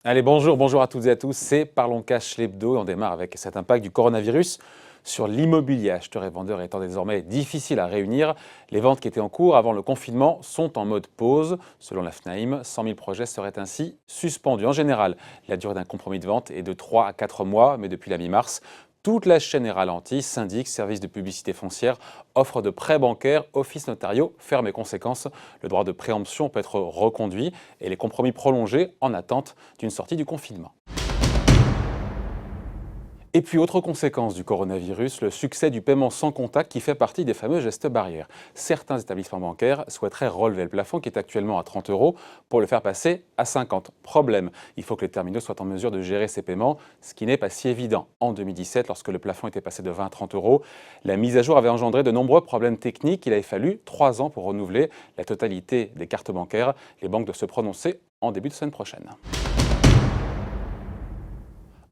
Allez, bonjour à toutes et à tous, c'est Parlons Cash l'hebdo et on démarre avec cet impact du coronavirus sur l'immobilier. Acheteurs et vendeurs étant désormais difficiles à réunir, les ventes qui étaient en cours avant le confinement sont en mode pause. Selon la FNAIM, 100 000 projets seraient ainsi suspendus. En général, la durée d'un compromis de vente est de 3 à 4 mois, mais depuis la mi-mars, toute la chaîne est ralentie, syndics, services de publicité foncière, offres de prêts bancaires, offices notariaux ferment et conséquences. Le droit de préemption peut être reconduit et les compromis prolongés en attente d'une sortie du confinement. Et puis, autre conséquence du coronavirus, le succès du paiement sans contact qui fait partie des fameux gestes barrières. Certains établissements bancaires souhaiteraient relever le plafond qui est actuellement à 30 € pour le faire passer à 50. Problème, il faut que les terminaux soient en mesure de gérer ces paiements, ce qui n'est pas si évident. En 2017, lorsque le plafond était passé de 20 à 30 €, la mise à jour avait engendré de nombreux problèmes techniques. Il avait fallu 3 ans pour renouveler la totalité des cartes bancaires. Les banques doivent se prononcer en début de semaine prochaine.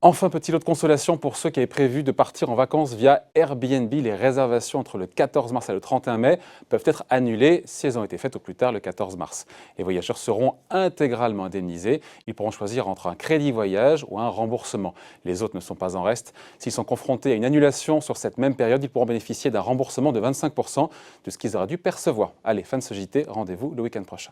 Enfin, petit lot de consolation pour ceux qui avaient prévu de partir en vacances via Airbnb. Les réservations entre le 14 mars et le 31 mai peuvent être annulées si elles ont été faites au plus tard le 14 mars. Les voyageurs seront intégralement indemnisés. Ils pourront choisir entre un crédit voyage ou un remboursement. Les autres ne sont pas en reste. S'ils sont confrontés à une annulation sur cette même période, ils pourront bénéficier d'un remboursement de 25% de ce qu'ils auraient dû percevoir. Allez, fin de ce JT, rendez-vous le week-end prochain.